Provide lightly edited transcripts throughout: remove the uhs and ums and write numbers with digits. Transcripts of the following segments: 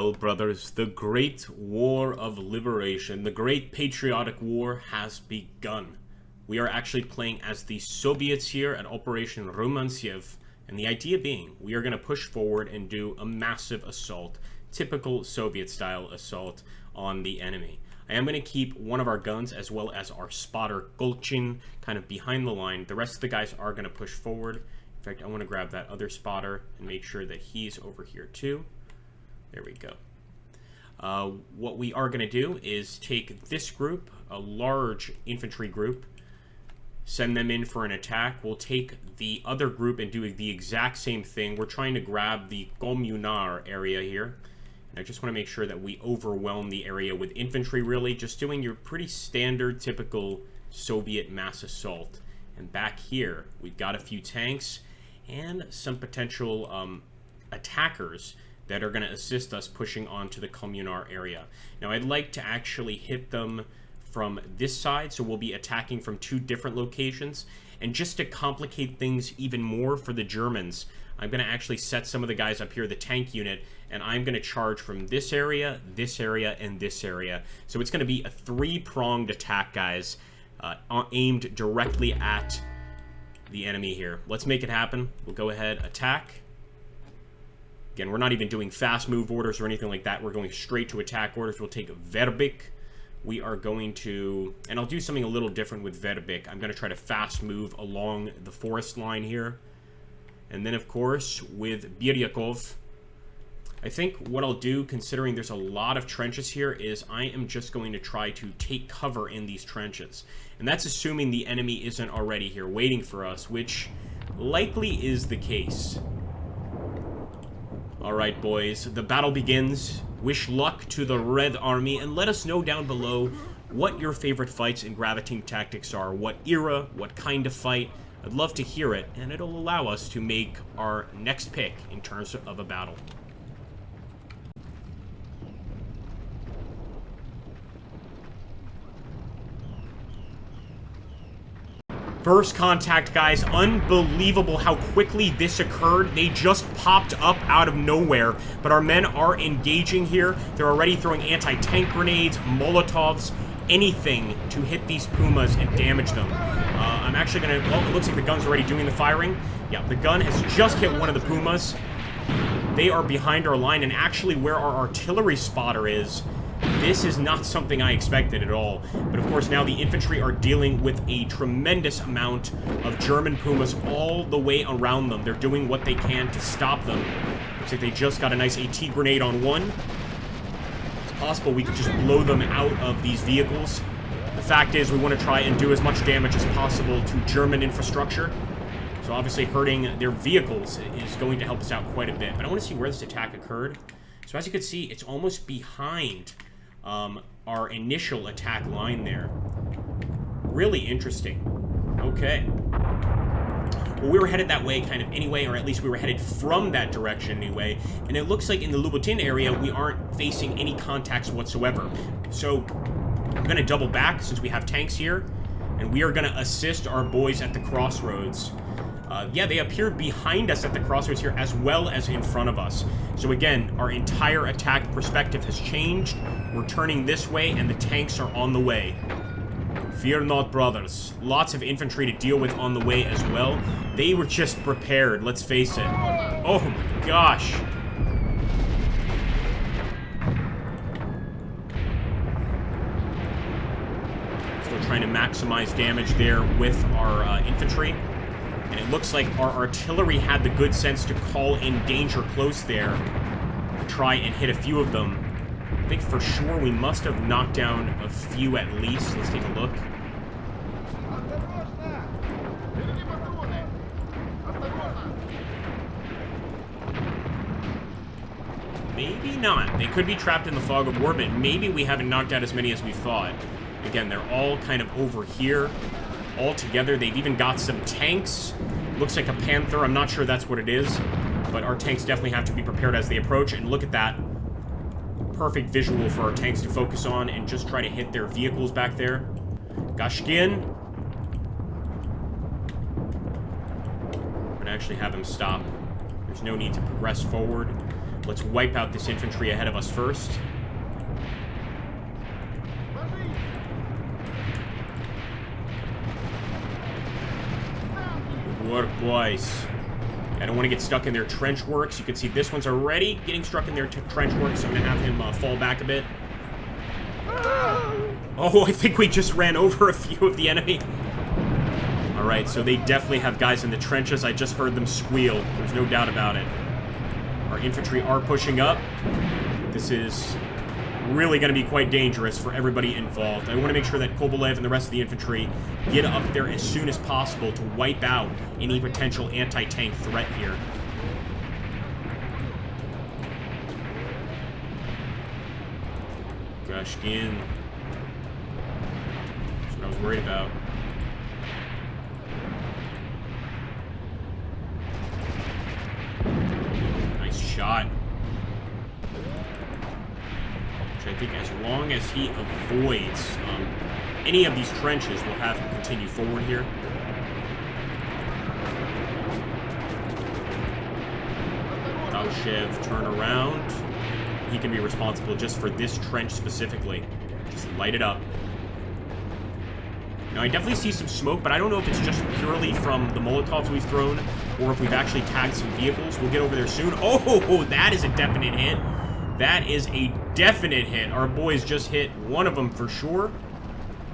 Well, brothers, the Great War of Liberation, the Great Patriotic War has begun. We are actually playing as the Soviets here at Operation Rumyantsev, and the idea being, we are going to push forward and do a massive assault, typical Soviet-style assault on the enemy. I am going to keep one of our guns as well as our spotter, Golchin, kind of behind the line. The rest of the guys are going to push forward. In fact, I want to grab that other spotter and make sure that he's over here too. There we go. What we are going to do is take this group, a large infantry group, send them in for an attack. We'll take the other group and do the exact same thing. We're trying to grab the Communar area here. And I just want to make sure that we overwhelm the area with infantry, really. Just doing your pretty standard, typical Soviet mass assault. And back here, we've got a few tanks and some potential attackers that are going to assist us pushing onto the Communar area. Now, I'd like to actually hit them from this side, so we'll be attacking from two different locations. And just to complicate things even more for the Germans, I'm going to actually set some of the guys up here, the tank unit, and I'm going to charge from this area, and this area. So it's going to be a three-pronged attack, guys, aimed directly at the enemy here. Let's make it happen. We'll go ahead, attack. Again, we're not even doing fast move orders or anything like that. We're going straight to attack orders. We'll take Verbik. We are going to... And I'll do something a little different with Verbik. I'm going to try to fast move along the forest line here. And then, of course, with Biryakov, I think what I'll do, considering there's a lot of trenches here, is I am just going to try to take cover in these trenches. And that's assuming the enemy isn't already here waiting for us, which likely is the case. Alright, boys, the battle begins. Wish luck to the Red Army, and let us know down below what your favorite fights in Graviting Tactics are. What era, what kind of fight. I'd love to hear it, and it'll allow us to make our next pick in terms of a battle. First contact, guys. Unbelievable how quickly this occurred. They just popped up out of nowhere, but our men are engaging here. They're already throwing anti-tank grenades, Molotovs, anything to hit these Pumas and damage them. I'm actually going to... Well, it looks like the gun's already doing the firing. Yeah, the gun has just hit one of the Pumas. They are behind our line, and actually where our artillery spotter is, this is not something I expected at all. But of course now the infantry are dealing with a tremendous amount of German Pumas all the way around them. They're doing what they can to stop them. Looks like they just got a nice AT grenade on one. It's possible we could just blow them out of these vehicles. The fact is we want to try and do as much damage as possible to German infrastructure. So obviously hurting their vehicles is going to help us out quite a bit. But I want to see where this attack occurred. So as you can see, it's almost behind our initial attack line there. Really interesting. Okay. Well, we were headed that way kind of anyway, or at least we were headed from that direction anyway, and it looks like in the Lubutin area, we aren't facing any contacts whatsoever. So, I'm going to double back since we have tanks here, and we are going to assist our boys at the crossroads. Yeah, they appear behind us at the crossroads here as well as in front of us. So again, our entire attack perspective has changed. We're turning this way and the tanks are on the way. Fear not, brothers. Lots of infantry to deal with on the way as well. They were just prepared, let's face it. Oh my gosh. Still trying to maximize damage there with our infantry. And it looks like our artillery had the good sense to call in danger close there. Try and hit a few of them. I think for sure we must have knocked down a few at least. Let's take a look. Maybe not. They could be trapped in the fog of war, but maybe we haven't knocked out as many as we thought. Again, they're all kind of over here. All together. They've even got some tanks. Looks like a Panther. I'm not sure that's what it is, but our tanks definitely have to be prepared as they approach. And look at that. Perfect visual for our tanks to focus on and just try to hit their vehicles back there. Gashkin. I'm going to actually have them stop. There's no need to progress forward. Let's wipe out this infantry ahead of us first. Good work, boys. I don't want to get stuck in their trench works. You can see this one's already getting struck in their trench works, so I'm going to have him fall back a bit. Oh, I think we just ran over a few of the enemy. Alright, so they definitely have guys in the trenches. I just heard them squeal. There's no doubt about it. Our infantry are pushing up. This is really going to be quite dangerous for everybody involved. I want to make sure that Kobolev and the rest of the infantry get up there as soon as possible to wipe out any potential anti-tank threat here. Grashkin. That's what I was worried about. Nice shot. I think as long as he avoids any of these trenches, we'll have him continue forward here. Taushev, turn around. He can be responsible just for this trench specifically. Just light it up. Now, I definitely see some smoke, but I don't know if it's just purely from the Molotovs we've thrown, or if we've actually tagged some vehicles. We'll get over there soon. Oh, that is a definite hit. That is a definite hit. Our boys just hit one of them for sure.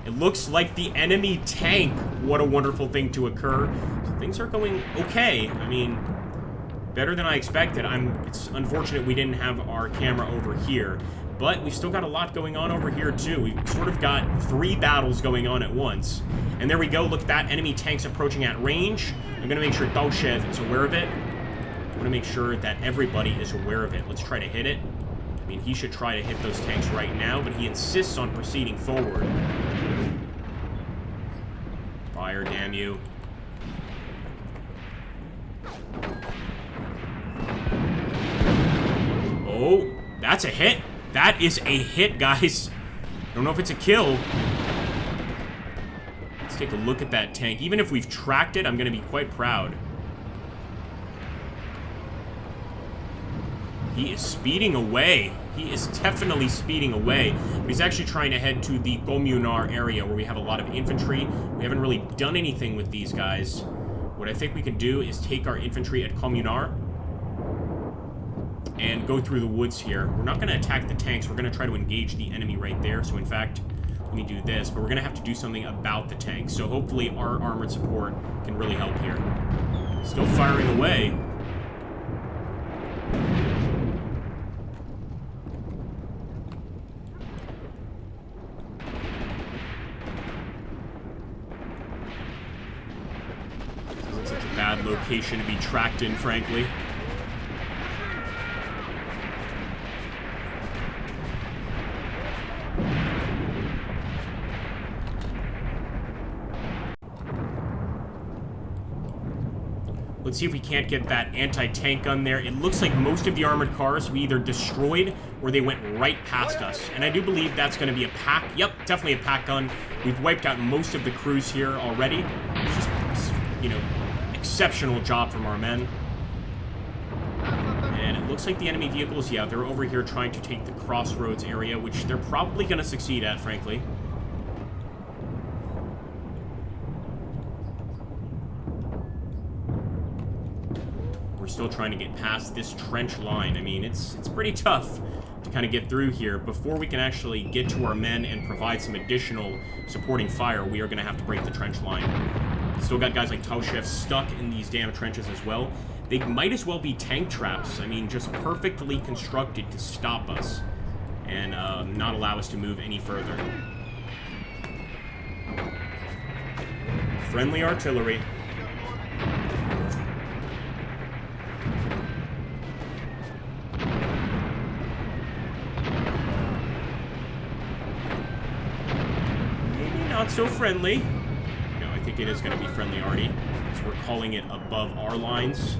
It looks like the enemy tank. What a wonderful thing to occur. So things are going okay. I mean, better than I expected. It's unfortunate we didn't have our camera over here. But we've still got a lot going on over here, too. We've sort of got 3 battles going on at once. And there we go. Look at that. Enemy tanks approaching at range. I'm going to make sure Taushev is aware of it. I want to make sure that everybody is aware of it. Let's try to hit it. I mean, he should try to hit those tanks right now, but he insists on proceeding forward. Fire, damn you. Oh, that's a hit. That is a hit, guys. I don't know if it's a kill. Let's take a look at that tank. Even if we've tracked it, I'm going to be quite proud. He is speeding away. He is definitely speeding away. But he's actually trying to head to the Komunar area where we have a lot of infantry. We haven't really done anything with these guys. What I think we can do is take our infantry at Komunar and go through the woods here. We're not going to attack the tanks. We're going to try to engage the enemy right there. So in fact, let me do this. But we're going to have to do something about the tanks. So hopefully our armored support can really help here. Still firing away. Bad location to be tracked in, frankly. Let's see if we can't get that anti-tank gun there. It looks like most of the armored cars we either destroyed or they went right past us. And I do believe that's going to be a pack. Yep, definitely a pack gun. We've wiped out most of the crews here already. It's just, you know, exceptional job from our men. And it looks like the enemy vehicles, yeah, they're over here trying to take the crossroads area, which they're probably going to succeed at, frankly. We're still trying to get past this trench line. I mean, it's pretty tough to kind of get through here. Before we can actually get to our men and provide some additional supporting fire, we are going to have to break the trench line. Still got guys like Taushev stuck in these damn trenches as well. They might as well be tank traps. I mean, just perfectly constructed to stop us and not allow us to move any further. Friendly artillery. Maybe not so friendly. I think it is going to be friendly arty, because we're calling it above our lines.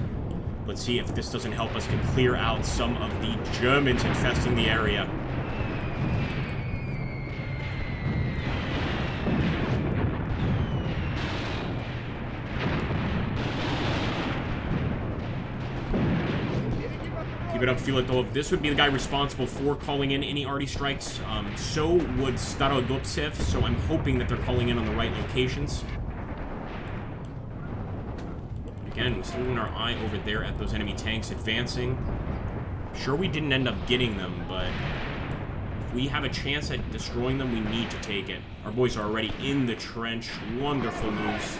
Let's see if this doesn't help us to clear out some of the Germans infesting the area. Keep it up, feel it though. This would be the guy responsible for calling in any arty strikes. So would Starodubtsev, so I'm hoping that they're calling in on the right locations. Again, we're still keeping our eye over there at those enemy tanks advancing. Sure, we didn't end up getting them, but if we have a chance at destroying them, we need to take it. Our boys are already in the trench. Wonderful moves.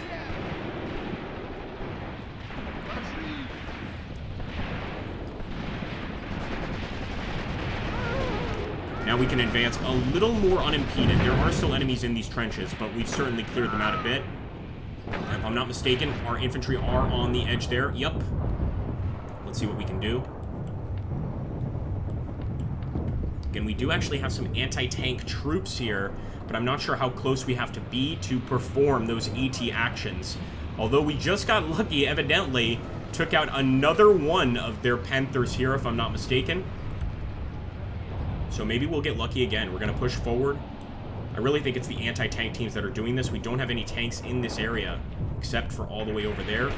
Now we can advance a little more unimpeded. There are still enemies in these trenches, but we've certainly cleared them out a bit. If I'm not mistaken, our infantry are on the edge there. Yep. Let's see what we can do. Again, we do actually have some anti-tank troops here, but I'm not sure how close we have to be to perform those AT actions. Although we just got lucky, evidently, took out another one of their Panthers here, if I'm not mistaken. So maybe we'll get lucky again. We're going to push forward. I really think it's the anti-tank teams that are doing this. We don't have any tanks in this area, except for all the way over there.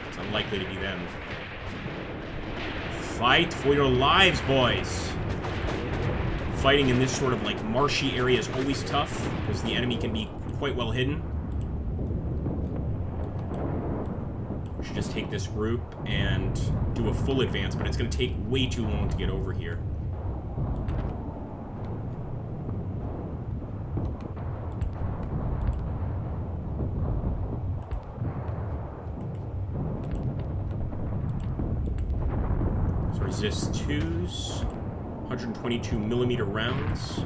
It's unlikely to be them. Fight for your lives, boys! Fighting in this sort of, like, marshy area is always tough, because the enemy can be quite well hidden. We should just take this group and do a full advance, but it's going to take way too long to get over here. Resist 2s, 122mm rounds.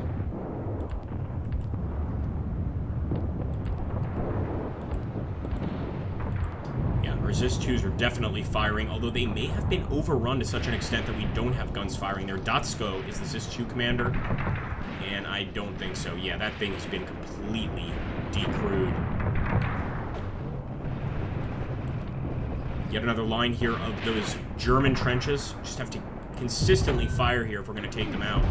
Yeah, resist 2s are definitely firing, although they may have been overrun to such an extent that we don't have guns firing. Their Dotsko is the Zis 2 commander, and I don't think so. Yeah, that thing has been completely decrewed. Yet another line here of those German trenches. Just have to consistently fire here if we're going to take them out.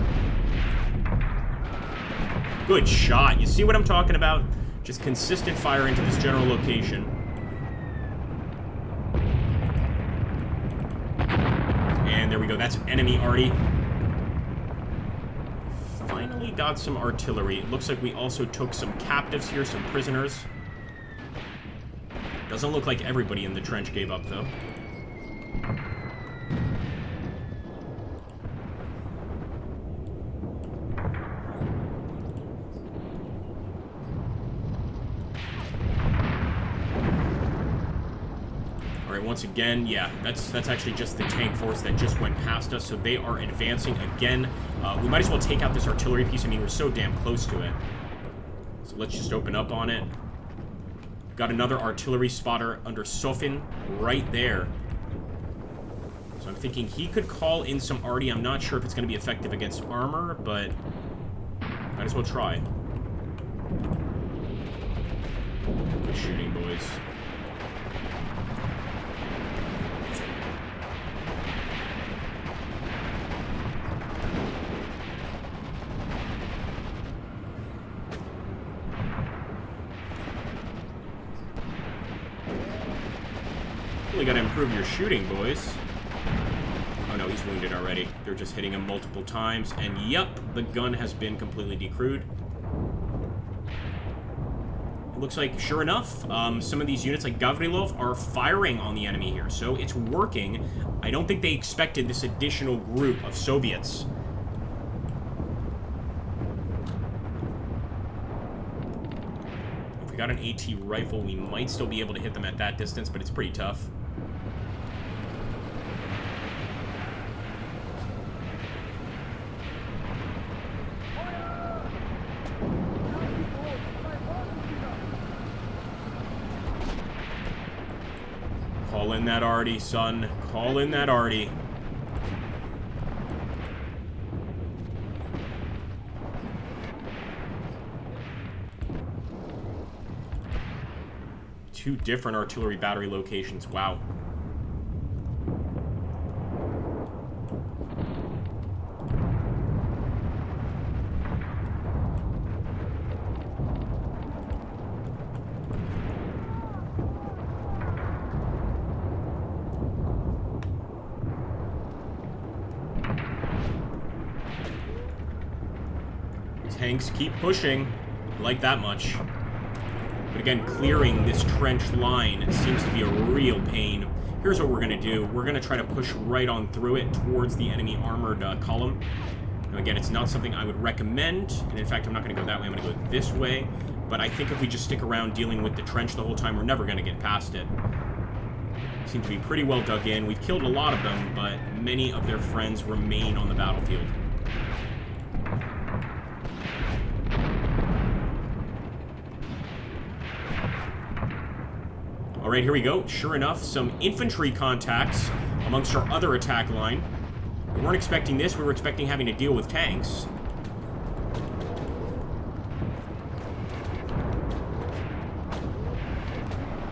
Good shot. You see what I'm talking about? Just consistent fire into this general location. And there we go. That's enemy arty. Finally got some artillery. It looks like we also took some captives here, some prisoners. Doesn't look like everybody in the trench gave up, though. Alright, once again, yeah, that's actually just the tank force that just went past us, so they are advancing again. We might as well take out this artillery piece. I mean, we're so damn close to it. So let's just open up on it. Got another artillery spotter under Sofin right there. So I'm thinking he could call in some arty. I'm not sure if it's going to be effective against armor, but might as well try. Good shooting, boys. Really got to improve your shooting, boys. Oh no, he's wounded already. They're just hitting him multiple times. And yep, the gun has been completely decrewed. It looks like, sure enough, some of these units like Gavrilov are firing on the enemy here. So it's working. I don't think they expected this additional group of Soviets. If we got an AT rifle, we might still be able to hit them at that distance, but it's pretty tough. Call in that arty, son. Call in that arty. Two different artillery battery locations. Wow. tanks, keep pushing. I like that much. But again, clearing this trench line seems to be a real pain. Here's what we're going to do. We're going to try to push right on through it towards the enemy armored column. Now, again, it's not something I would recommend. And in fact, I'm not going to go that way. I'm going to go this way. But I think if we just stick around dealing with the trench the whole time, we're never going to get past it. Seem to be pretty well dug in. We've killed a lot of them, but many of their friends remain on the battlefield. Alright, here we go. Sure enough, some infantry contacts amongst our other attack line. We weren't expecting this. We were expecting having to deal with tanks.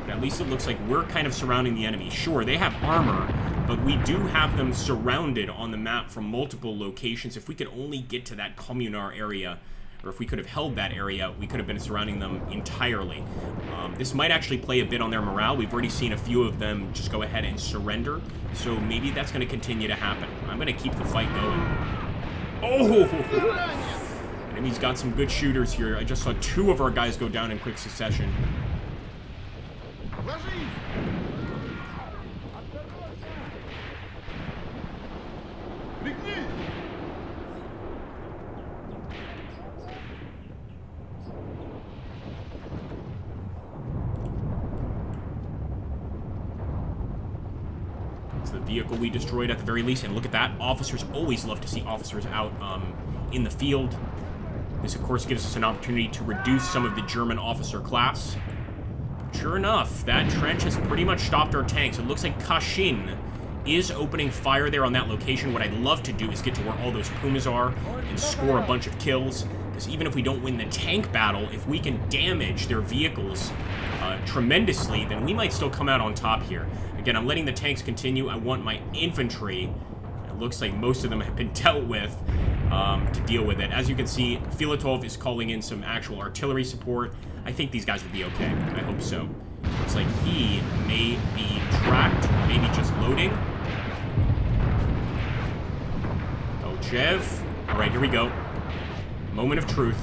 But at least it looks like we're kind of surrounding the enemy. Sure, they have armor, but we do have them surrounded on the map from multiple locations. If we could only get to that communar area, or if we could have held that area, we could have been surrounding them entirely. This might actually play a bit on their morale. We've already seen a few of them just go ahead and surrender, so maybe that's going to continue to happen. I'm going to keep the fight going. Oh! Enemy's got some good shooters here. I just saw 2 of our guys go down in quick succession. The vehicle we destroyed at the very least, and look at that. Officers, always love to see officers out in the field. This, of course, gives us an opportunity to reduce some of the German officer class. Sure enough, that trench has pretty much stopped our tanks. It looks like Kashin is opening fire there on that location. What I'd love to do is get to where all those Pumas are and score a bunch of kills, because even if we don't win the tank battle, if we can damage their vehicles tremendously, then we might still come out on top here. Again, I'm letting the tanks continue. I want my infantry. It looks like most of them have been dealt with to deal with it. As you can see, Filatov is calling in some actual artillery support. I think these guys will be okay. I hope so. Looks like he may be tracked, maybe just loading. Chev. Alright, here we go. Moment of truth.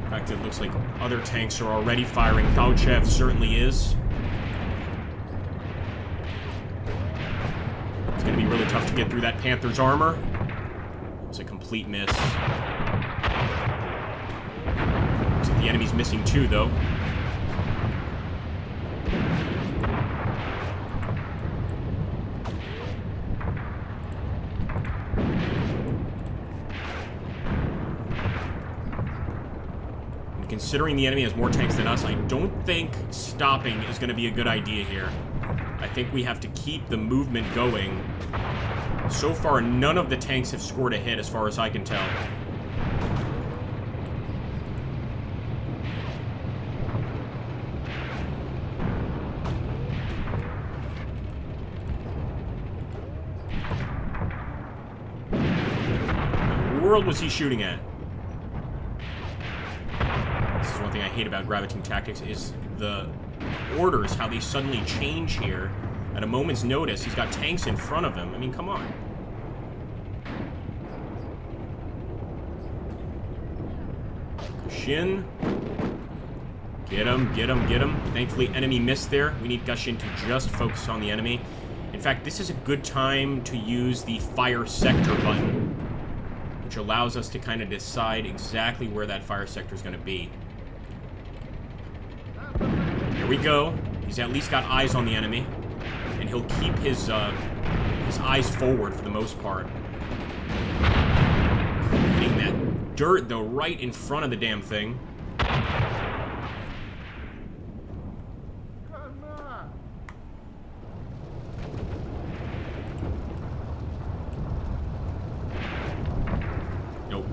In fact, it looks like other tanks are already firing. Pauchev certainly is. It's going to be really tough to get through that Panther's armor. It's a complete miss. Looks like the enemy's missing 2, though. Considering the enemy has more tanks than us, I don't think stopping is going to be a good idea here. I think we have to keep the movement going. So far, none of the tanks have scored a hit as far as I can tell. What in the world was he shooting at? One thing I hate about gravitating tactics is the orders, how they suddenly change here at a moment's notice. He's got tanks in front of him. I mean, come on. Gashin. Get him, get him, get him. Thankfully, enemy missed there. We need Gashin to just focus on the enemy. In fact, this is a good time to use the fire sector button, which allows us to kind of decide exactly where that fire sector is going to be. Here we go. He's at least got eyes on the enemy, and he'll keep his eyes forward for the most part. Hitting that dirt, though, right in front of the damn thing. Nope.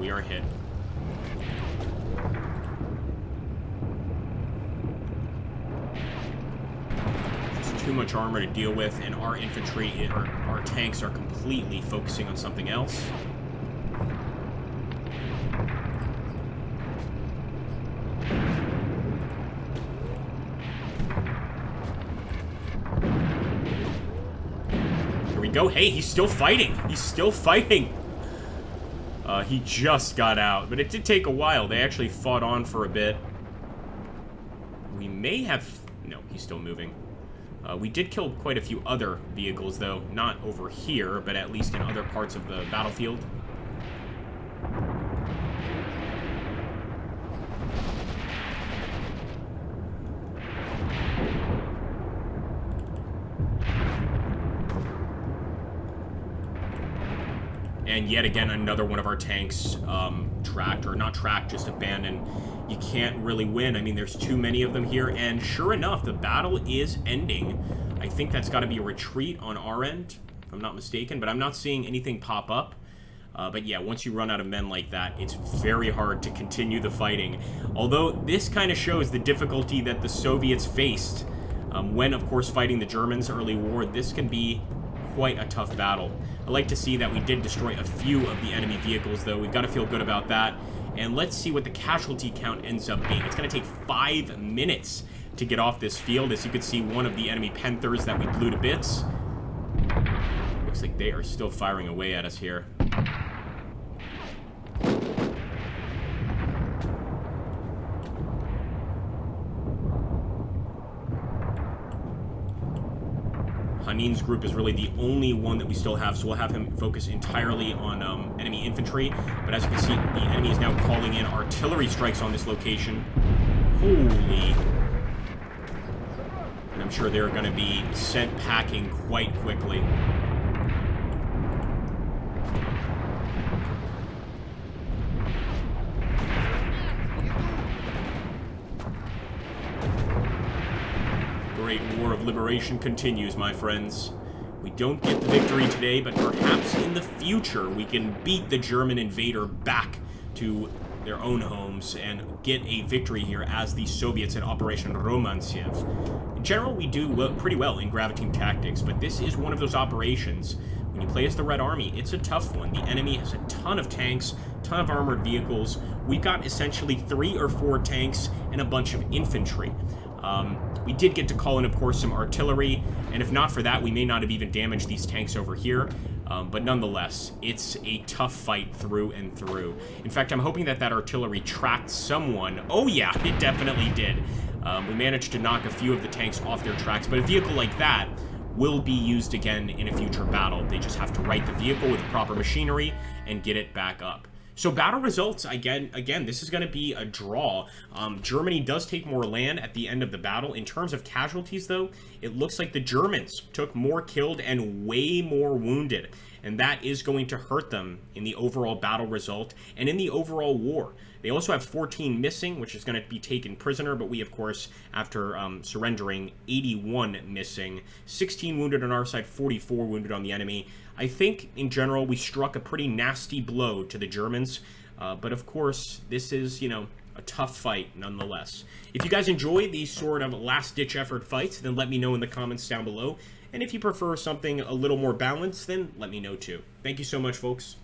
We are hit. Too much armor to deal with, and our infantry, our tanks are completely focusing on something else. Here we go. Hey, he's still fighting. He's still fighting. He just got out, but it did take a while. They actually fought on for a bit. We may have... No, he's still moving. We did kill quite a few other vehicles, though. Not over here, but at least in other parts of the battlefield. And yet again, another one of our tanks tracked, or not tracked, just abandoned. You can't really win. I mean, there's too many of them here, and sure enough, the battle is ending. I think that's got to be a retreat on our end, if I'm not mistaken, but I'm not seeing anything pop up. But yeah, once you run out of men like that, it's very hard to continue the fighting. Although, this kind of shows the difficulty that the Soviets faced when, of course, fighting the Germans early war. This can be quite a tough battle. I like to see that we did destroy a few of the enemy vehicles, though. We've got to feel good about that. And let's see what the casualty count ends up being. It's going to take 5 minutes to get off this field. As you can see, one of the enemy Panthers that we blew to bits. Looks like they are still firing away at us here. Hanin's group is really the only one that we still have, so we'll have him focus entirely on enemy infantry. But as you can see, the enemy is now calling in artillery strikes on this location. Holy. And I'm sure they're going to be sent packing quite quickly. Great War of Liberation continues, my friends. We don't get the victory today, but perhaps in the future we can beat the German invader back to their own homes and get a victory here as the Soviets in Operation Rumyantsev. In general, we do pretty well in gravity tactics, but this is one of those operations. When you play as the Red Army, it's a tough one. The enemy has a ton of tanks, ton of armored vehicles. We've got essentially 3 or 4 tanks and a bunch of infantry. We did get to call in, of course, some artillery, and if not for that, we may not have even damaged these tanks over here. But nonetheless, it's a tough fight through and through. In fact, I'm hoping that that artillery tracked someone. Oh yeah, it definitely did. We managed to knock a few of the tanks off their tracks, but a vehicle like that will be used again in a future battle. They just have to right the vehicle with the proper machinery and get it back up. So battle results, again, this is going to be a draw. Germany does take more land at the end of the battle. In terms of casualties, though, it looks like the Germans took more killed and way more wounded. And that is going to hurt them in the overall battle result and in the overall war. They also have 14 missing, which is going to be taken prisoner, but we, of course, after surrendering, 81 missing, 16 wounded on our side, 44 wounded on the enemy. I think, in general, we struck a pretty nasty blow to the Germans, but of course, this is, you know, a tough fight nonetheless. If you guys enjoy these sort of last-ditch effort fights, then let me know in the comments down below. And if you prefer something a little more balanced, then let me know too. Thank you so much, folks.